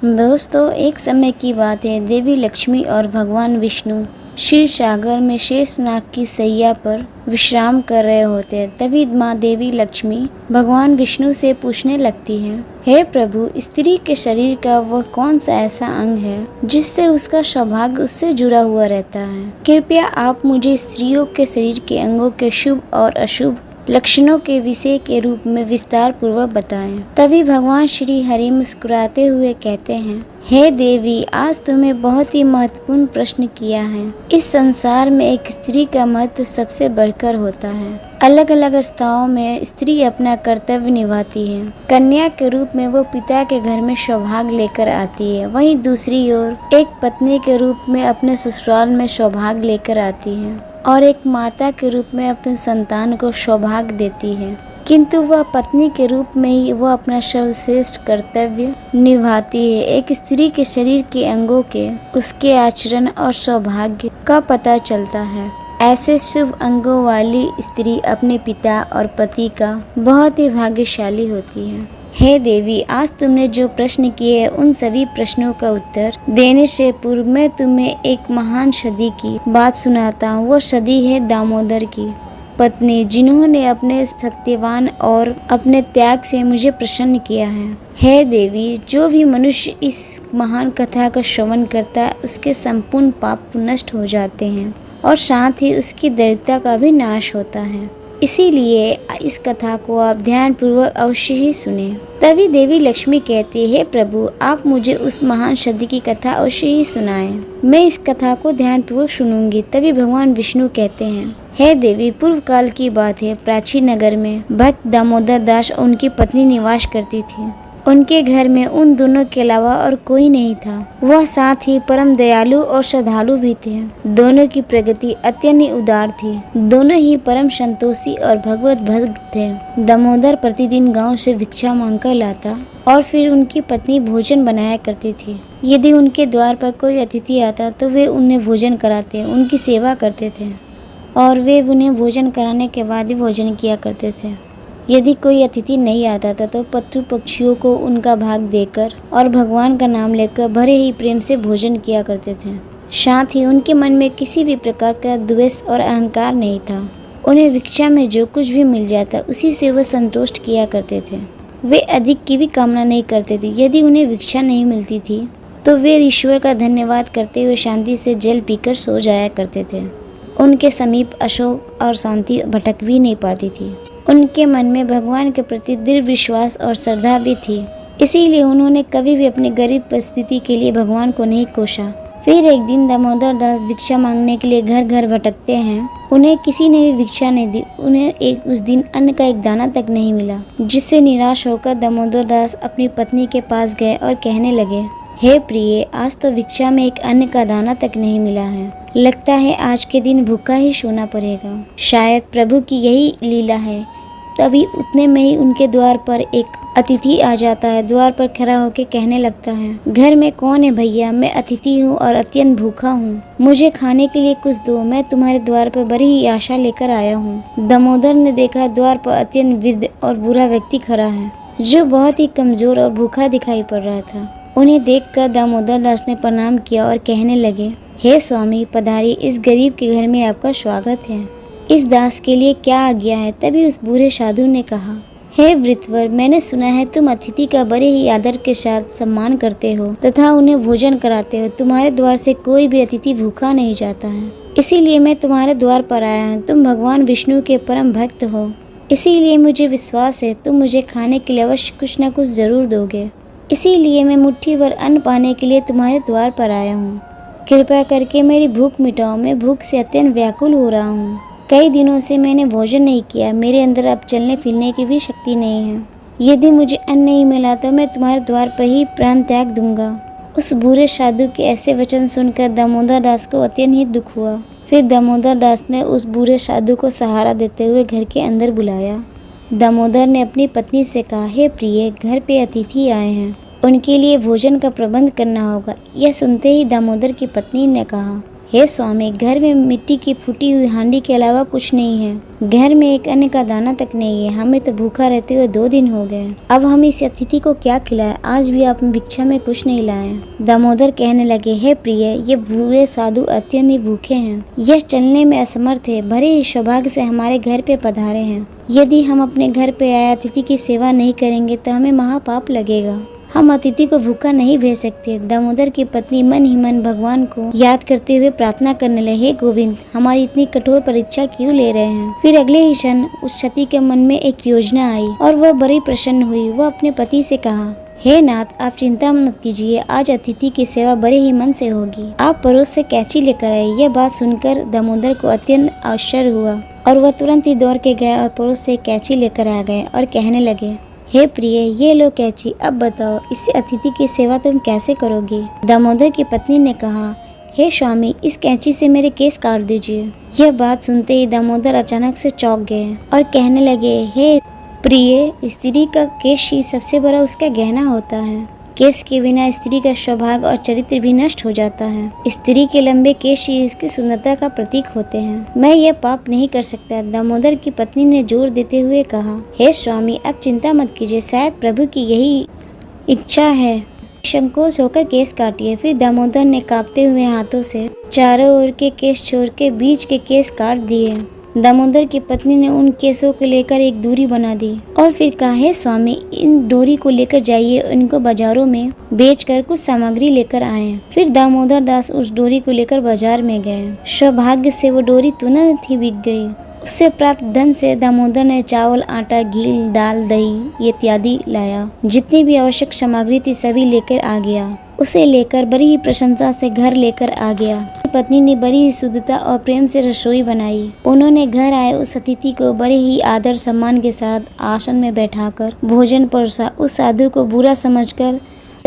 दोस्तों, एक समय की बात है। देवी लक्ष्मी और भगवान विष्णु क्षीर सागर में शेषनाग की सैया पर विश्राम कर रहे होते हैं। तभी माँ देवी लक्ष्मी भगवान विष्णु से पूछने लगती हैं, हे प्रभु, स्त्री के शरीर का वह कौन सा ऐसा अंग है जिससे उसका सौभाग्य उससे जुड़ा हुआ रहता है? कृपया आप मुझे स्त्रियों के शरीर के अंगों के शुभ और अशुभ लक्षणों के विषय के रूप में विस्तार पूर्वक बताएं। तभी भगवान श्री हरि मुस्कुराते हुए कहते हैं, हे देवी, आज तुमने बहुत ही महत्वपूर्ण प्रश्न किया है। इस संसार में एक स्त्री का महत्व सबसे बढ़कर होता है। अलग अलग अवस्थाओं में स्त्री अपना कर्तव्य निभाती है। कन्या के रूप में वो पिता के घर में सौभाग्य लेकर आती है, वहीं दूसरी ओर एक पत्नी के रूप में अपने ससुराल में सौभाग्य लेकर आती है और एक माता के रूप में अपने संतान को सौभाग्य देती है। किंतु वह पत्नी के रूप में ही वह अपना सर्वश्रेष्ठ कर्तव्य निभाती है। एक स्त्री के शरीर के अंगों के उसके आचरण और सौभाग्य का पता चलता है। ऐसे शुभ अंगों वाली स्त्री अपने पिता और पति का बहुत ही भाग्यशाली होती है। हे देवी, आज तुमने जो प्रश्न किए हैं उन सभी प्रश्नों का उत्तर देने से पूर्व मैं तुम्हें एक महान सदी की बात सुनाता हूँ। वो सदी है दामोदर की पत्नी, जिन्होंने अपने सत्यवान और अपने त्याग से मुझे प्रसन्न किया है। हे देवी, जो भी मनुष्य इस महान कथा का श्रवण करता है उसके संपूर्ण पाप नष्ट हो जाते हैं और साथ ही उसकी दरिद्रता का भी नाश होता है। इसीलिए इस कथा को आप ध्यान पूर्वक अवश्य ही सुने। तभी देवी लक्ष्मी कहती है, हे प्रभु, आप मुझे उस महान सदी की कथा अवश्य ही सुनाएं। मैं इस कथा को ध्यान पूर्वक सुनूंगी। तभी भगवान विष्णु कहते हैं, हे देवी, पूर्व काल की बात है। प्राचीन नगर में भक्त दामोदर दास और उनकी पत्नी निवास करती थी। उनके घर में उन दोनों के अलावा और कोई नहीं था। वह साथ ही परम दयालु और श्रद्धालु भी थे। दोनों की प्रगति अत्यंत उदार थी। दोनों ही परम संतोषी और भगवत भक्त थे। दामोदर प्रतिदिन गांव से भिक्षा मांगकर लाता और फिर उनकी पत्नी भोजन बनाया करती थी। यदि उनके द्वार पर कोई अतिथि आता तो वे उन्हें भोजन कराते, उनकी सेवा करते थे और वे उन्हें भोजन कराने के बाद ही भोजन किया करते थे। यदि कोई अतिथि नहीं आता था तो पशु पक्षियों को उनका भाग देकर और भगवान का नाम लेकर बड़े ही प्रेम से भोजन किया करते थे। साथ ही उनके मन में किसी भी प्रकार का द्वेष और अहंकार नहीं था। उन्हें भिक्षा में जो कुछ भी मिल जाता उसी से वह संतुष्ट किया करते थे। वे अधिक की भी कामना नहीं करते थे। यदि उन्हें भिक्षा नहीं मिलती थी तो वे ईश्वर का धन्यवाद करते हुए शांति से जल पीकर सो जाया करते थे। उनके समीप अशोक और शांति भटक भी नहीं पाती थी। उनके मन में भगवान के प्रति दृढ़ विश्वास और श्रद्धा भी थी। इसीलिए उन्होंने कभी भी अपनी गरीब परिस्थिति के लिए भगवान को नहीं कोसा। फिर एक दिन दामोदर दास भिक्षा मांगने के लिए घर घर भटकते हैं। उन्हें किसी ने भी भिक्षा नहीं दी। उन्हें उस दिन अन्न का एक दाना तक नहीं मिला, जिससे निराश होकर दामोदर दास अपनी पत्नी के पास गए और कहने लगे, हे प्रिय, आज तो भिक्षा में एक अन्न का दाना तक नहीं मिला है। लगता है आज के दिन भूखा ही सोना पड़ेगा। शायद प्रभु की यही लीला है। तभी उतने में ही उनके द्वार पर एक अतिथि आ जाता है। द्वार पर खड़ा होकर कहने लगता है, घर में कौन है भैया? मैं अतिथि हूँ और अत्यंत भूखा हूँ। मुझे खाने के लिए कुछ दो। मैं तुम्हारे द्वार पर बड़ी ही आशा लेकर आया हूँ। दामोदर ने देखा द्वार पर अत्यंत वृद्ध और बुरा व्यक्ति खड़ा है, जो बहुत ही कमजोर और भूखा दिखाई पड़ रहा था। उन्हें देखकर दामोदर दास ने प्रणाम किया और कहने लगे, हे स्वामी, पधारिए। इस गरीब के घर में आपका स्वागत है। इस दास के लिए क्या आज्ञा है? तभी उस बूढ़े साधु ने कहा, हे वृत्रवर, मैंने सुना है तुम अतिथि का बड़े ही आदर के साथ सम्मान करते हो तथा उन्हें भोजन कराते हो। तुम्हारे द्वार से कोई भी अतिथि भूखा नहीं जाता है। इसीलिए मैं तुम्हारे द्वार पर आया हूँ। तुम भगवान विष्णु के परम भक्त हो, इसीलिए मुझे विश्वास है तुम मुझे खाने के लिए अवश्य कुछ न कुछ जरूर दोगे। इसीलिए मैं मुट्ठी भर अन्न पाने के लिए तुम्हारे द्वार पर आया हूँ। कृपया करके मेरी भूख मिटाओ। मैं भूख से अत्यंत व्याकुल हो रहा हूँ। कई दिनों से मैंने भोजन नहीं किया। मेरे अंदर अब चलने फिरने की भी शक्ति नहीं है। यदि मुझे अन्न नहीं मिला तो मैं तुम्हारे द्वार पर ही प्राण त्याग दूंगा। उस बूढ़े साधु के ऐसे वचन सुनकर दामोदर दास को अत्यंत ही दुख हुआ। फिर दामोदर दास ने उस बूढ़े साधु को सहारा देते हुए घर के अंदर बुलाया। दामोदर ने अपनी पत्नी से कहा, हे प्रिय, घर पे अतिथि आए हैं, उनके लिए भोजन का प्रबंध करना होगा। यह सुनते ही दामोदर की पत्नी ने कहा, हे स्वामी, घर में मिट्टी की फूटी हुई हांडी के अलावा कुछ नहीं है। घर में एक अन्न का दाना तक नहीं है। हमें तो भूखा रहते हुए 2 दिन हो गए। अब हम इस अतिथि को क्या खिलाएं? आज भी आप भिक्षा में कुछ नहीं लाए। दामोदर कहने लगे, हे प्रिय, ये बूढ़े साधु अत्यंत ही भूखे हैं। यह चलने में असमर्थ है। भरे ही सौभाग्य से हमारे घर पे पधारे हैं। यदि हम अपने घर पे आए अतिथि की सेवा नहीं करेंगे तो हमें महापाप लगेगा। हम अतिथि को भूखा नहीं भेज सकते। दामोदर की पत्नी मन ही मन भगवान को याद करते हुए प्रार्थना करने लगे, हे गोविंद, हमारी इतनी कठोर परीक्षा क्यों ले रहे हैं? फिर अगले ही क्षण उस सती के मन में एक योजना आई और वह बड़ी प्रसन्न हुई। वह अपने पति से कहा, हे नाथ, आप चिंता मत कीजिए, आज अतिथि की सेवा बड़े ही मन से होगी। आप पड़ोस से कैंची लेकर आए। यह बात सुनकर दामोदर को अत्यंत आश्चर्य हुआ और वह तुरंत ही दौड़ के गए और पड़ोस से कैंची लेकर आ गए और कहने लगे, हे प्रिय, ये लो कैंची, अब बताओ इससे अतिथि की सेवा तुम कैसे करोगे? दामोदर की पत्नी ने कहा, हे स्वामी, इस कैंची से मेरे केस काट दीजिए। यह बात सुनते ही दामोदर अचानक से चौंक गए और कहने लगे, हे प्रिय, स्त्री का केश ही सबसे बड़ा उसका गहना होता है। केश के बिना स्त्री का सौभाग्य और चरित्र भी नष्ट हो जाता है। स्त्री के लंबे केश ही इसकी सुंदरता का प्रतीक होते हैं। मैं यह पाप नहीं कर सकता। दामोदर की पत्नी ने जोर देते हुए कहा, हे स्वामी, आप चिंता मत कीजिए, शायद प्रभु की यही इच्छा है। संकोच होकर केस काटिए। फिर दामोदर ने कांपते हुए हाथों से चारों ओर के केश छोड़ के बीच के केस काट दिए। दामोदर की पत्नी ने उन केसों को लेकर एक दूरी बना दी और फिर कहा, हे स्वामी, इन डोरी को लेकर जाइए, इनको बाजारों में बेचकर कुछ सामग्री लेकर आए। फिर दामोदर दास उस डोरी को लेकर बाजार में गए। सौभाग्य से वो डोरी तुरंत ही बिक गई। उससे प्राप्त धन से दामोदर ने चावल, आटा, घी, दाल, दही इत्यादि लाया। जितनी भी आवश्यक सामग्री थी सभी लेकर आ गया। उसे लेकर बड़ी ही प्रशंसा से घर लेकर आ गया। पत्नी ने बड़ी ही शुद्धता और प्रेम से रसोई बनाई। उन्होंने घर आए उस अतिथि को बड़े ही आदर सम्मान के साथ आसन में बैठाकर भोजन परोसा। उस साधु को बुरा समझकर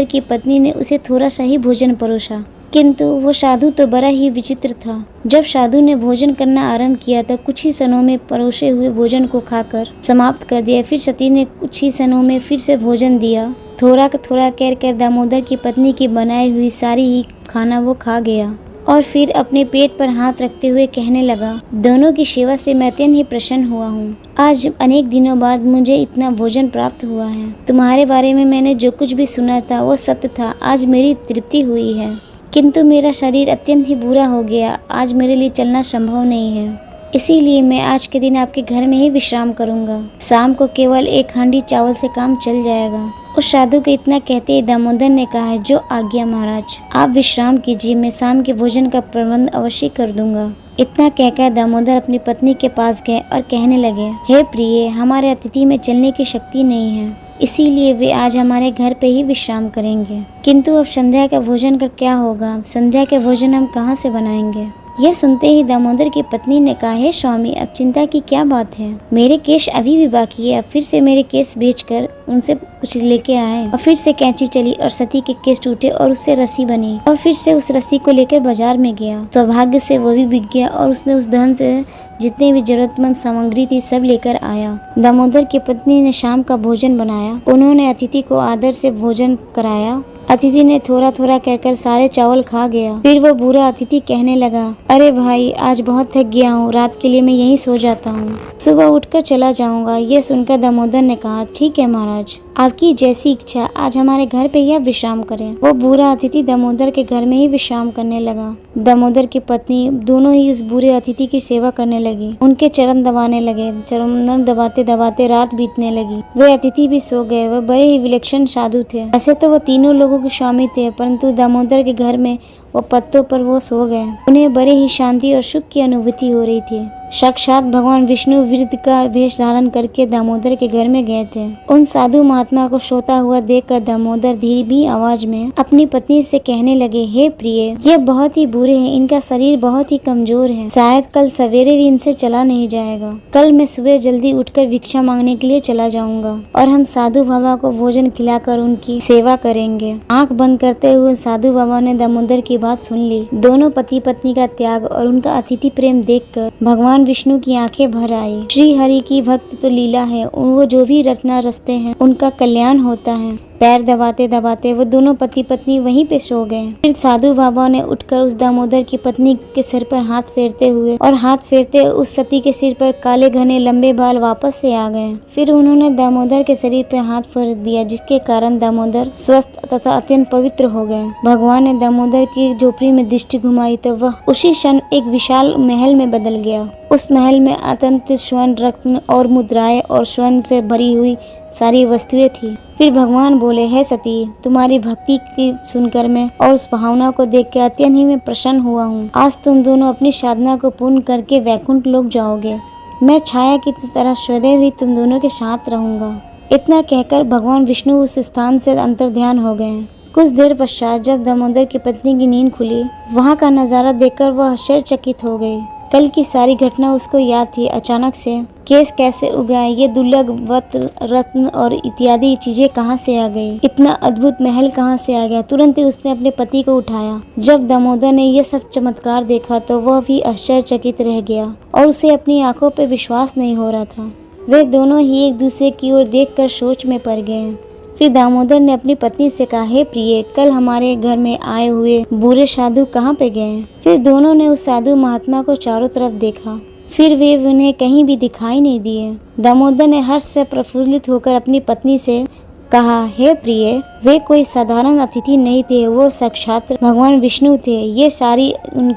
की पत्नी ने उसे थोड़ा सा ही भोजन परोसा, किंतु वो साधु तो बड़ा ही विचित्र था। जब साधु ने भोजन करना आरंभ किया तो कुछ ही क्षणों में परोसे हुए भोजन को खाकर समाप्त कर दिया। फिर सती ने कुछ ही क्षणों में फिर से भोजन दिया। थोड़ा थोड़ा कर दामोदर की पत्नी की बनाई हुई सारी ही खाना वो खा गया और फिर अपने पेट पर हाथ रखते हुए कहने लगा, दोनों की सेवा से मैं अत्यंत ही प्रसन्न हुआ हूँ। आज अनेक दिनों बाद मुझे इतना भोजन प्राप्त हुआ है। तुम्हारे बारे में मैंने जो कुछ भी सुना था वो सत्य था। आज मेरी तृप्ति हुई है, किंतु मेरा शरीर अत्यंत ही बुरा हो गया। आज मेरे लिए चलना संभव नहीं है, इसीलिए मैं आज के दिन आपके घर में ही विश्राम करूंगा। शाम को केवल 1 हांडी चावल से काम चल जाएगा। उस साधु को इतना कहते ही दामोदर ने कहा, जो आज्ञा महाराज, आप विश्राम कीजिए, मैं शाम के भोजन का प्रबंध अवश्य कर दूंगा। इतना कहकर दामोदर अपनी पत्नी के पास गए और कहने लगे, हे प्रिय, हमारे अतिथि में चलने की शक्ति नहीं है, इसीलिए वे आज हमारे घर पे ही विश्राम करेंगे। किंतु अब संध्या का भोजन का क्या होगा? संध्या के भोजन हम कहाँ से बनाएंगे? यह सुनते ही दामोदर की पत्नी ने कहा, हे स्वामी, अब चिंता की क्या बात है? मेरे केश अभी भी बाकी है। अब फिर से मेरे केश बेचकर उनसे कुछ लेके आए और फिर से कैंची चली और सती के केश टूटे और उससे रस्सी बनी और फिर से उस रस्सी को लेकर बाजार में गया। सौभाग्य से वो भी बिक गया और उसने उस धन से जितने भी जरूरतमंद सामग्री थी सब लेकर आया। दामोदर की पत्नी ने शाम का भोजन बनाया। उन्होंने अतिथि को आदर से भोजन कराया। अतिथि ने थोड़ा थोड़ा कर सारे चावल खा गया। फिर वो बुरा अतिथि कहने लगा, अरे भाई, आज बहुत थक गया हूँ, रात के लिए मैं यहीं सो जाता हूँ, सुबह उठकर चला जाऊंगा। ये सुनकर दामोदर ने कहा, ठीक है महाराज, आपकी जैसी इच्छा, आज हमारे घर पे ही आप विश्राम करें। वो बुरा अतिथि दामोदर के घर में ही विश्राम करने लगा। दामोदर की पत्नी दोनों ही उस बुरे अतिथि की सेवा करने लगी, उनके चरण दबाने लगे। चरण दबाते दबाते रात बीतने लगी। वे अतिथि भी सो गए। वह बड़े ही विलक्षण साधु थे। ऐसे तो वो तीनों लोगों के स्वामी थे, परंतु दामोदर के घर में वो पत्तों पर वो सो गए। उन्हें बड़े ही शांति और सुख की अनुभूति हो रही थी। साक्षात भगवान विष्णु वृद्ध का वेश धारण करके दामोदर के घर में गए थे। उन साधु महात्मा को सोता हुआ देखकर दामोदर धीमी आवाज में अपनी पत्नी से कहने लगे, हे प्रिय, ये बहुत ही बुरे हैं, इनका शरीर बहुत ही कमजोर है, शायद कल सवेरे भी इनसे चला नहीं जाएगा। कल मैं सुबह जल्दी उठकर भिक्षा मांगने के लिए चला जाऊंगा और हम साधु बाबा को भोजन खिलाकर उनकी सेवा करेंगे। आंख बंद करते हुए साधु बाबा ने दामोदर की बात सुन ली। दोनों पति पत्नी का त्याग और उनका अतिथि प्रेम देखकर भगवान विष्णु की आंखें भर आई। श्री हरि की भक्त तो लीला है, वो जो भी रचना रचते हैं उनका कल्याण होता है। पैर दबाते दबाते वो दोनों पति पत्नी वहीं पे सो गए। फिर साधु बाबा ने उठकर उस दामोदर की पत्नी के सिर पर हाथ फेरते हुए और हाथ फेरते उस सती के सिर पर काले घने लंबे बाल वापस से आ गए। फिर उन्होंने दामोदर के शरीर पर हाथ फेर दिया, जिसके कारण दामोदर स्वस्थ तथा अत्यंत पवित्र हो गए। भगवान ने दामोदर की झोपड़ी में दृष्टि घुमाई तो वह उसी क्षण एक विशाल महल में बदल गया। उस महल में अत्यंत स्वर्ण रत्न और मुद्राएं और स्वर्ण से भरी हुई सारी वस्तुएं थी। फिर भगवान बोले, हे सती, तुम्हारी भक्ति की सुनकर मैं और उस भावना को देख के अत्यंत ही मैं प्रसन्न हुआ हूँ। आज तुम दोनों अपनी साधना को पूर्ण करके वैकुंठ लोक जाओगे। मैं छाया की तरह सदैव ही तुम दोनों के साथ रहूंगा। इतना कहकर भगवान विष्णु उस स्थान से अंतर्ध्यान हो गए। कुछ देर पश्चात जब दामोदर की पत्नी की नींद खुली, वहाँ का नजारा देखकर वह आश्चर्यचकित हो गई। कल की सारी घटना उसको याद थी। अचानक से केस कैसे उगाए, ये दुर्लभ वस्त्र, रत्न और इत्यादि चीजें कहाँ से आ गई, इतना अद्भुत महल कहाँ से आ गया। तुरंत ही उसने अपने पति को उठाया। जब दामोदर ने ये सब चमत्कार देखा तो वह भी आश्चर्यचकित रह गया और उसे अपनी आंखों पर विश्वास नहीं हो रहा था। वे दोनों ही एक दूसरे की ओर देखकर सोच में पड़ गए। फिर दामोदर ने अपनी पत्नी से कहा, हे प्रिय, कल हमारे घर में आए हुए बूढ़े साधु कहाँ पे गए? फिर दोनों ने उस साधु महात्मा को चारों तरफ देखा, फिर वे उन्हें कहीं भी दिखाई नहीं दिए। दामोदर ने हर्ष से प्रफुल्लित होकर अपनी पत्नी से कहा, हे प्रिय, वे कोई साधारण अतिथि नहीं थे, वो साक्षात भगवान विष्णु थे। ये सारी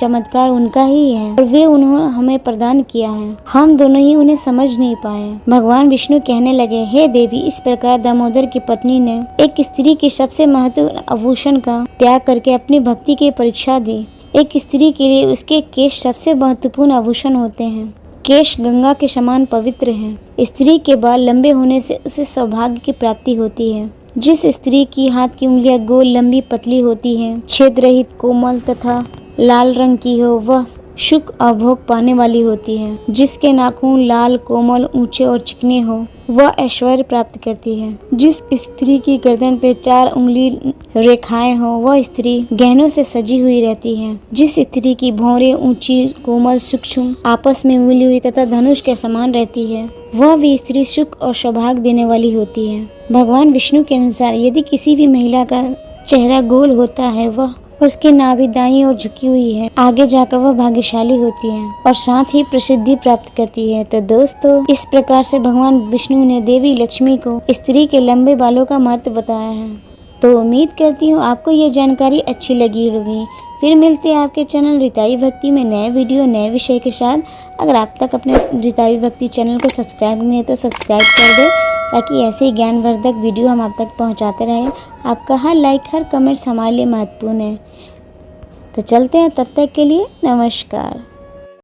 चमत्कार उनका ही है और वे उन्होंने हमें प्रदान किया है। हम दोनों ही उन्हें समझ नहीं पाए। भगवान विष्णु कहने लगे, हे देवी, इस प्रकार दामोदर की पत्नी ने एक स्त्री की सबसे महत्वपूर्ण आभूषण का त्याग करके अपनी भक्ति की परीक्षा दी। एक स्त्री के लिए उसके केश सबसे महत्वपूर्ण आभूषण होते हैं। केश गंगा के समान पवित्र हैं। स्त्री के बाल लंबे होने से उसे सौभाग्य की प्राप्ति होती है। जिस स्त्री की हाथ की उंगलियां गोल, लंबी, पतली होती हैं, छेद रहित, कोमल तथा लाल रंग की हो, वह सुख और भोग पाने वाली होती है। जिसके नाखून लाल, कोमल, ऊंचे और चिकने हो, वह ऐश्वर्य प्राप्त करती है। जिस स्त्री की गर्दन पे 4 उंगली रेखाएं हो, वह स्त्री गहनों से सजी हुई रहती है। जिस स्त्री की भौरें ऊंची, कोमल, सूक्ष्म, आपस में मिली हुई तथा धनुष के समान रहती है, वह भी स्त्री सुख और सौभाग्य देने वाली होती है। भगवान विष्णु के अनुसार यदि किसी भी महिला का चेहरा गोल होता है, वह उसकी नाभि दाईं ओर झुकी हुई है, आगे जाकर वह भाग्यशाली होती है और साथ ही प्रसिद्धि प्राप्त करती है। तो दोस्तों, इस प्रकार से भगवान विष्णु ने देवी लक्ष्मी को स्त्री के लंबे बालों का महत्व बताया है। तो उम्मीद करती हूँ आपको ये जानकारी अच्छी लगी होगी। फिर मिलते हैं आपके चैनल रिताई भक्ति में नए वीडियो, नए विषय के साथ। अगर आप तक अपने रिताई भक्ति चैनल को सब्सक्राइब नहीं है तो सब्सक्राइब कर दें, ताकि ऐसे ही ज्ञानवर्धक वीडियो हम आप तक पहुंचाते रहें। आपका हर लाइक, हर कमेंट्स हमारे लिए महत्वपूर्ण है। तो चलते हैं, तब तक के लिए नमस्कार।